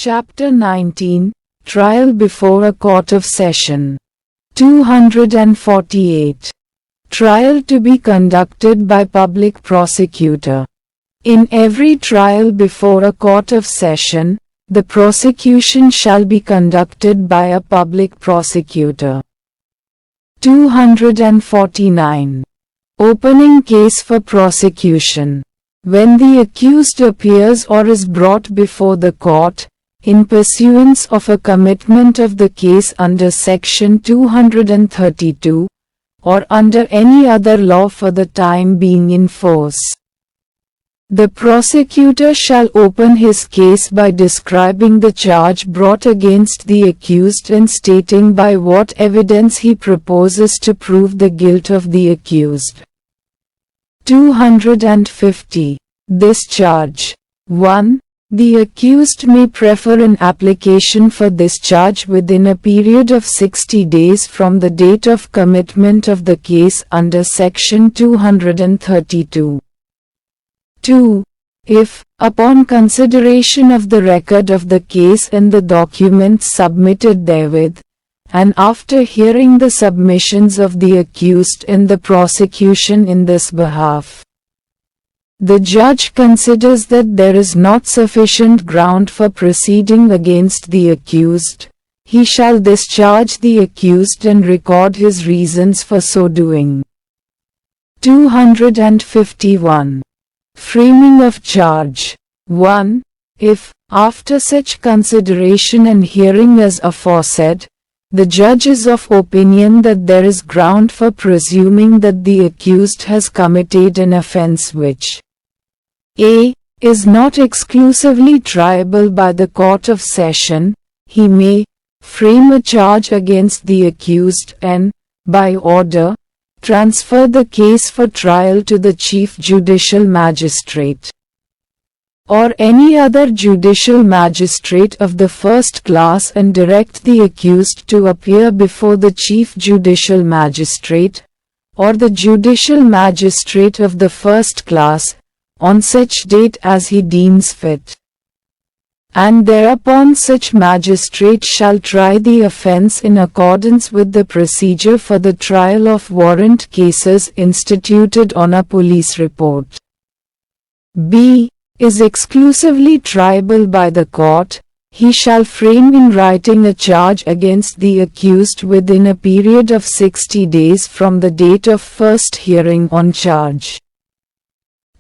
Chapter 19, Trial before a Court of Session. 248. Trial to be conducted by Public Prosecutor. In every trial before a court of session, the prosecution shall be conducted by a Public Prosecutor. 249. Opening case for prosecution. When the accused appears or is brought before the court, in pursuance of a commitment of the case under Section 232, or under any other law for the time being in force, the prosecutor shall open his case by describing the charge brought against the accused and stating by what evidence he proposes to prove the guilt of the accused. 250. Discharge. 1. The accused may prefer an application for discharge within a period of 60 days from the date of commitment of the case under Section 232. 2. If, upon consideration of the record of the case and the documents submitted therewith, and after hearing the submissions of the accused and the prosecution in this behalf, the judge considers that there is not sufficient ground for proceeding against the accused, he shall discharge the accused and record his reasons for so doing. 251. Framing of charge. 1. If, after such consideration and hearing as aforesaid, the judge is of opinion that there is ground for presuming that the accused has committed an offense which a. is not exclusively triable by the court of session, he may frame a charge against the accused and, by order, transfer the case for trial to the Chief Judicial Magistrate or any other judicial magistrate of the first class and direct the accused to appear before the Chief Judicial Magistrate or the Judicial Magistrate of the first class on such date as he deems fit, and thereupon such magistrate shall try the offense in accordance with the procedure for the trial of warrant cases instituted on a police report. b. Is exclusively triable by the court, he shall frame in writing a charge against the accused within a period of 60 days from the date of first hearing on charge.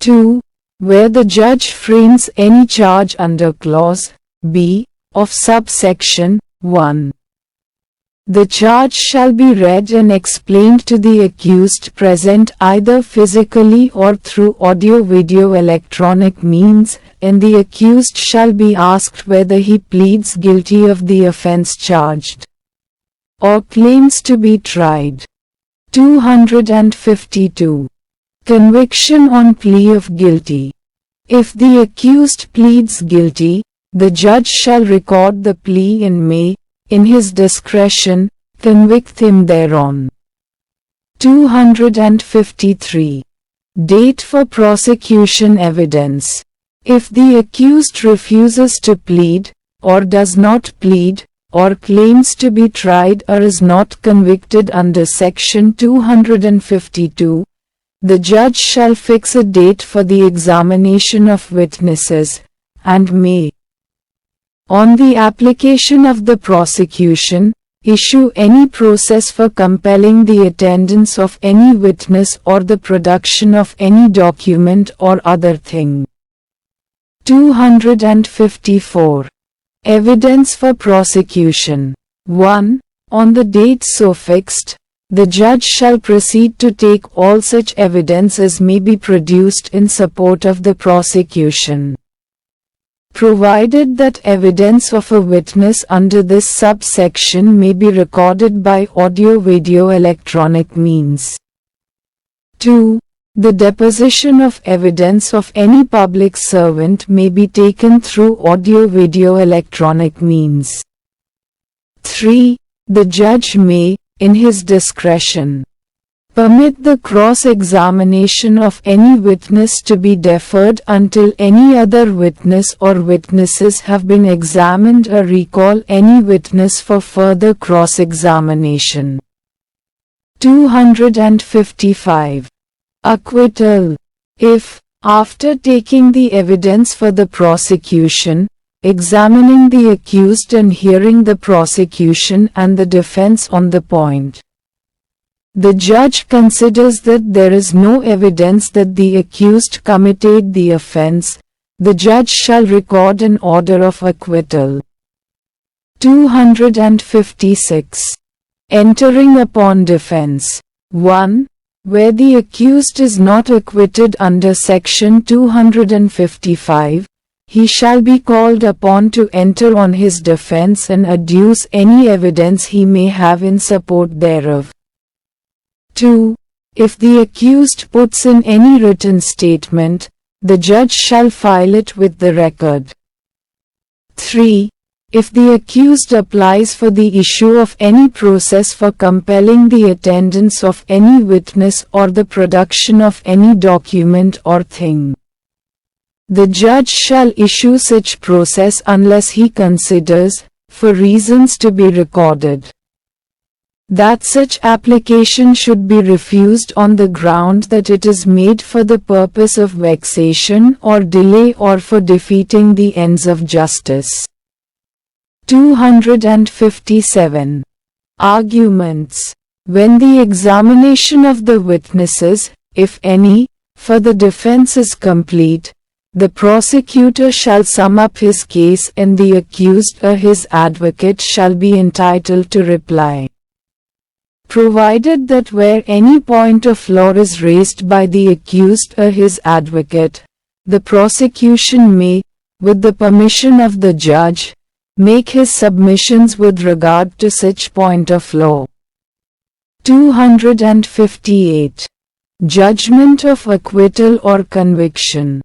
2. Where the judge frames any charge under Clause B of subsection 1, the charge shall be read and explained to the accused present either physically or through audio-video electronic means, and the accused shall be asked whether he pleads guilty of the offense charged or claims to be tried. 252. Conviction on plea of guilty. If the accused pleads guilty, the judge shall record the plea and may, in his discretion, convict him thereon. 253. Date for prosecution evidence. If the accused refuses to plead, or does not plead, or claims to be tried or is not convicted under Section 252, the judge shall fix a date for the examination of witnesses, and may, on the application of the prosecution, issue any process for compelling the attendance of any witness or the production of any document or other thing. 254. Evidence for prosecution. 1. On the date so fixed, the judge shall proceed to take all such evidence as may be produced in support of the prosecution, provided that evidence of a witness under this subsection may be recorded by audio-video electronic means. 2. The deposition of evidence of any public servant may be taken through audio-video electronic means. 3. The judge may, in his discretion, permit the cross-examination of any witness to be deferred until any other witness or witnesses have been examined, or recall any witness for further cross-examination. 255. Acquittal. If, after taking the evidence for the prosecution, examining the accused and hearing the prosecution and the defense on the point, the judge considers that there is no evidence that the accused committed the offense, the judge shall record an order of acquittal. 256. Entering upon defense. 1. Where the accused is not acquitted under Section 255, he shall be called upon to enter on his defense and adduce any evidence he may have in support thereof. 2. If the accused puts in any written statement, the judge shall file it with the record. 3. If the accused applies for the issue of any process for compelling the attendance of any witness or the production of any document or thing, the judge shall issue such process unless he considers, for reasons to be recorded, that such application should be refused on the ground that it is made for the purpose of vexation or delay or for defeating the ends of justice. 257. Arguments. When the examination of the witnesses, if any, for the defense is complete, the prosecutor shall sum up his case and the accused or his advocate shall be entitled to reply. Provided that where any point of law is raised by the accused or his advocate, the prosecution may, with the permission of the judge, make his submissions with regard to such point of law. 258. Judgment of acquittal or conviction.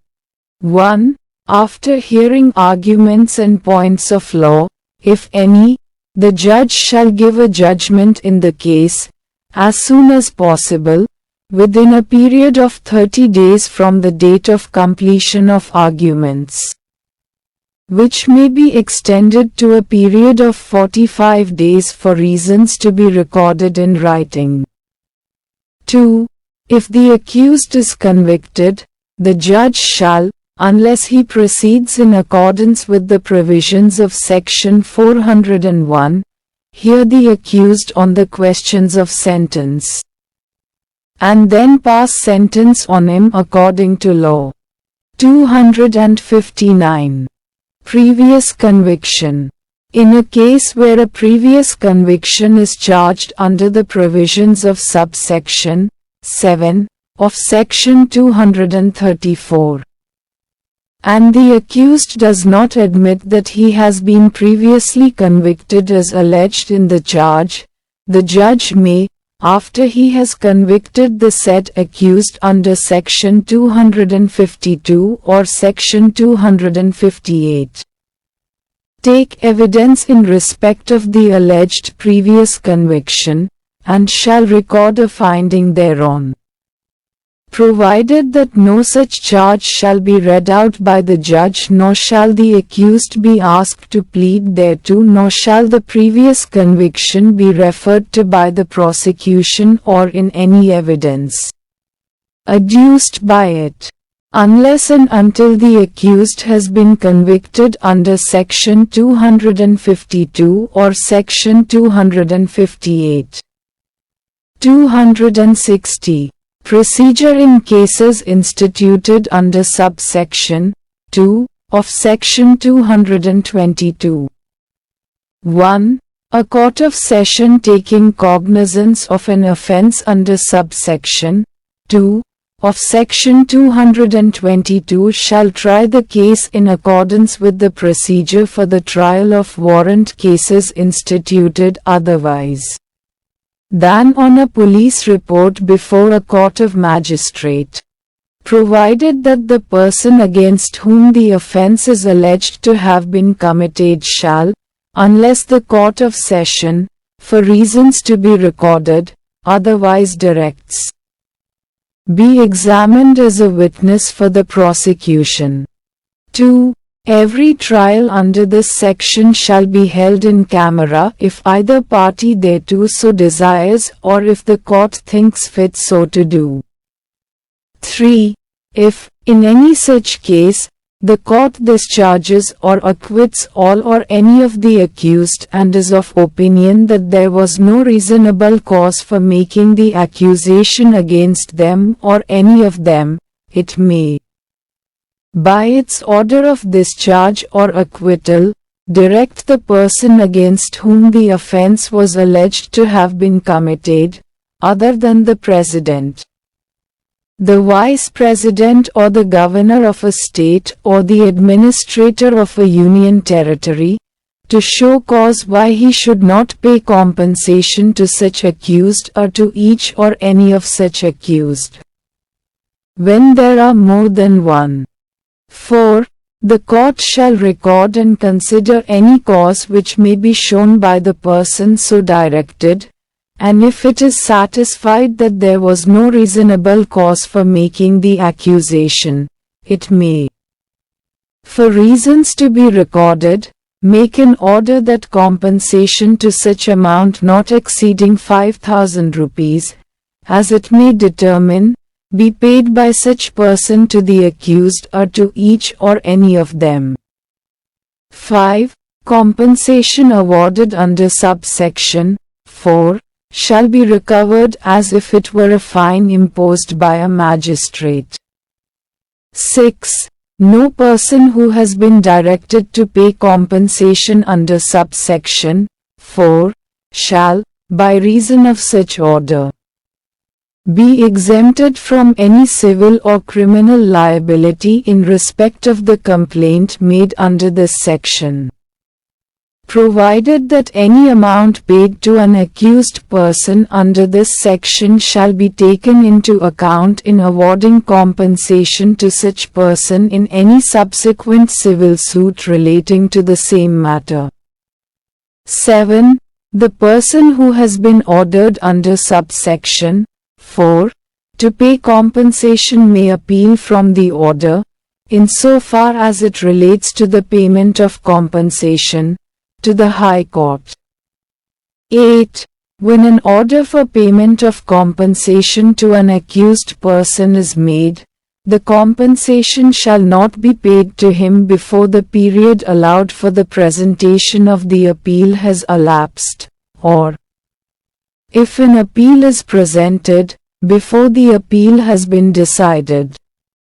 1. After hearing arguments and points of law, if any, the judge shall give a judgment in the case, as soon as possible, within a period of 30 days from the date of completion of arguments, which may be extended to a period of 45 days for reasons to be recorded in writing. 2. If the accused is convicted, the judge shall, unless he proceeds in accordance with the provisions of Section 401, hear the accused on the questions of sentence, and then pass sentence on him according to law. 259. Previous conviction. In a case where a previous conviction is charged under the provisions of subsection 7 of Section 234, and the accused does not admit that he has been previously convicted as alleged in the charge, the judge may, after he has convicted the said accused under Section 252 or Section 258, take evidence in respect of the alleged previous conviction, and shall record a finding thereon. Provided that no such charge shall be read out by the judge, nor shall the accused be asked to plead thereto, nor shall the previous conviction be referred to by the prosecution or in any evidence adduced by it, unless and until the accused has been convicted under Section 252 or Section 258. 260. Procedure in cases instituted under subsection 2 of Section 222. 1. A court of session taking cognizance of an offense under subsection 2 of Section 222 shall try the case in accordance with the procedure for the trial of warrant cases instituted otherwise than on a police report before a court of magistrate, provided that the person against whom the offense is alleged to have been committed shall, unless the court of session, for reasons to be recorded, otherwise directs, be examined as a witness for the prosecution. 2. Every trial under this section shall be held in camera if either party thereto so desires or if the court thinks fit so to do. 3. If, in any such case, the court discharges or acquits all or any of the accused and is of opinion that there was no reasonable cause for making the accusation against them or any of them, it may, by its order of discharge or acquittal, direct the person against whom the offense was alleged to have been committed, other than the President, the Vice President or the Governor of a state or the Administrator of a Union Territory, to show cause why he should not pay compensation to such accused or to each or any of such accused, when there are more than one. 4. The court shall record and consider any cause which may be shown by the person so directed, and if it is satisfied that there was no reasonable cause for making the accusation, it may, for reasons to be recorded, make an order that compensation to such amount not exceeding 5,000 rupees, as it may determine, be paid by such person to the accused or to each or any of them. 5. Compensation awarded under subsection 4 shall be recovered as if it were a fine imposed by a magistrate. 6. No person who has been directed to pay compensation under subsection 4 shall, by reason of such order, be exempted from any civil or criminal liability in respect of the complaint made under this section, provided that any amount paid to an accused person under this section shall be taken into account in awarding compensation to such person in any subsequent civil suit relating to the same matter. 7. The person who has been ordered under subsection 4 to pay compensation may appeal from the order, insofar as it relates to the payment of compensation, to the High Court. 8. When an order for payment of compensation to an accused person is made, the compensation shall not be paid to him before the period allowed for the presentation of the appeal has elapsed, or, if an appeal is presented, before the appeal has been decided.